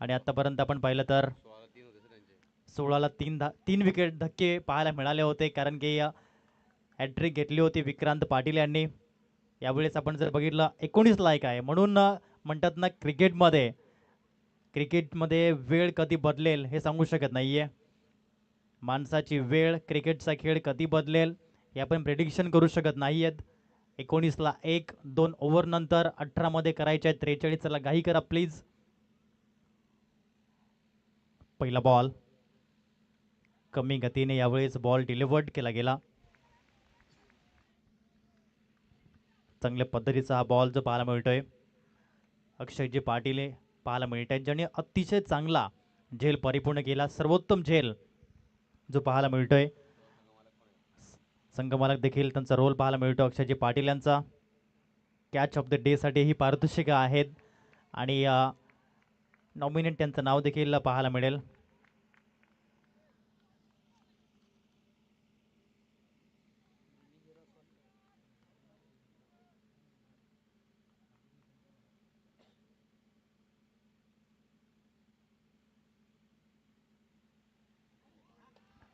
आणि आतापर्यंत आपण पाहिलं तर 16ला तीन विकेट धक्के पाहायला मिळाले होते, कारण की हॅट्रिक घेतली होती विक्रांत पाटील यांनी. यावेळेस आपण जर बघितलं 19ला एक आहे, म्हणून म्हणतात ना क्रिकेटमध्ये वेळ कधी बदलेल हे सांगू शकत नाहीये. माणसाची वेळ, क्रिकेटचा खेळ कधी बदलेल हे आपण प्रेडिक्शन करू शकत नाहीयेत. 19ला 1, 2 ओव्हर नंतर 18 मध्ये करायचे आहेत 43. चला घाई करा प्लीज. पहिला बॉल कमी गतीने यावेळेस बॉल डिलिव्हर्ड केला गेला. चांगल्या पद्धतीचा हा बॉल जो पाहायला मिळतोय अक्षयजी पाटील पाहायला मिळत आहेत, ज्याने अतिशय चांगला झेल परिपूर्ण केला. सर्वोत्तम झेल जो पाहायला मिळतोय. संघमालक देखील त्यांचा रोल पाहायला मिळतो. अक्षयजी पाटील यांचा कॅच ऑफ द डे साठी ही पारितोषिकं आहेत आणि नॉमिनेट त्यांचं नाव देखील पाहायला मिळेल.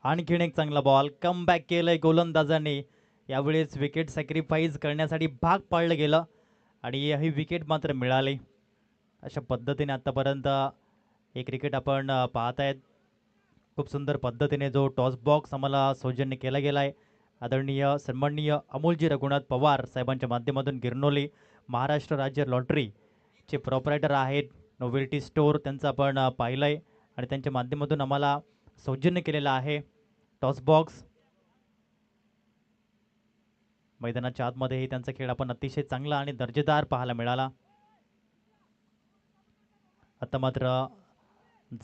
आणखीन एक चांगला बॉल कम बॅक केलंय गोलंदाजांनी. यावेळेस विकेट सॅक्रिफाईस करण्यासाठी भाग पाडलं गेलं आणि ही विकेट मात्र मिळाली. अशा पद्धतीने आतापर्यंत हे क्रिकेट आपण पाहत आहेत. खूप सुंदर पद्धतीने जो टॉस बॉक्स आम्हाला सौजन्य केला गेला आहे आदरणीय सन्माननीय अमोलजी रघुनाथ पवार साहेबांच्या माध्यमातून. गिरनोली महाराष्ट्र राज्य लॉटरीचे प्रोपरायटर आहेत नोवेल्टी स्टोअर, त्यांचं आपण पाहिलं आहे आणि त्यांच्या माध्यमातून आम्हाला सौजन्य केलेलं आहे टॉस बॉक्स. मैदानाच्या आतमध्येही त्यांचा खेळ आपण अतिशय चांगला आणि दर्जेदार पाहायला मिळाला. आता मात्र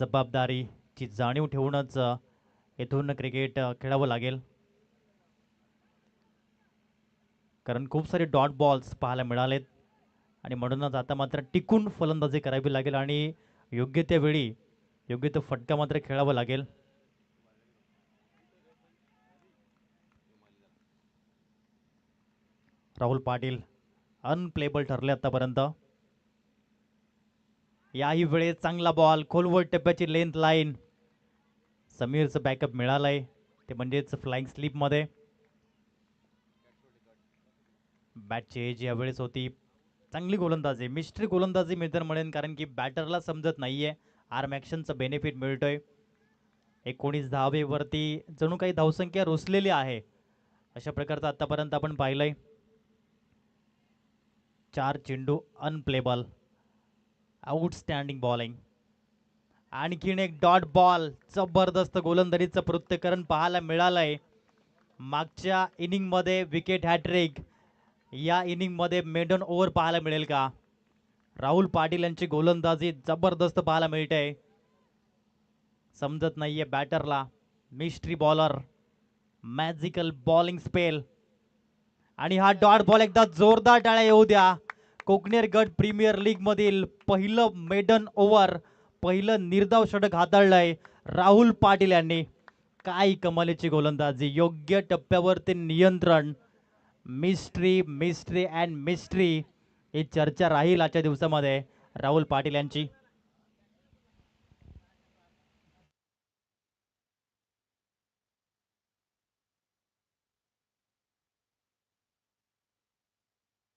जबाबदारीची जाणीव ठेवूनच येथून क्रिकेट खेळावं लागेल, कारण खूप सारे डॉट बॉल्स पाहायला मिळालेत आणि म्हणूनच आता मात्र टिकून फलंदाजी करावी लागेल आणि योग्य त्या वेळी योग्य तो फटका मात्र खेळावा लागेल. राहुल पाटील अनप्लेबल ठरले आतापर्यंत. याही वेळेस चांगला बॉल खोलवर टप्प्याची लेंथ लाईन. समीरचं बॅकअप मिळालंय ते म्हणजेच फ्लाइंग स्लिपमध्ये. बॅटची एज यावेळेस होती. चांगली गोलंदाजी, मिस्ट्री गोलंदाजी मी तर म्हणेन, कारण की बॅटरला समजत नाहीये आर्म ॲक्शनचं बेनिफिट मिळतोय. 19 धावेवरती जणू काही धावसंख्या रुसलेली आहे अशा प्रकारचं आतापर्यंत आपण पाहिलंय. 4 चेंडू अनप्लेबल. Outstanding bowling. आणखीन एक डॉट बॉल. जबरदस्त गोलंदाजीचं पृथ्थकरण पाहायला मिळालंय. मागच्या इनिंगमध्ये विकेट हॅट्रिक, या इनिंगमध्ये मेडन ओव्हर पाहायला मिळेल का? राहुल पाटील यांची गोलंदाजी जबरदस्त पाहायला मिळते. समजत नाहीये बॅटरला. Mystery bowler, magical bowling spell आणि हा डॉट बॉल एकदा जोरदार टाळ्या येऊ द्या. कोकणेर गट प्रीमियर लीग मधील पहिलं मेडन ओव्हर, पहिलं निर्धाव षटक हाताळलंय राहुल पाटील यांनी. काय कमालीची गोलंदाजी, योग्य टप्प्यावरती नियंत्रण. मिस्ट्री अँड मिस्ट्री ही चर्चा राहील आजच्या दिवसामध्ये राहुल पाटील यांची.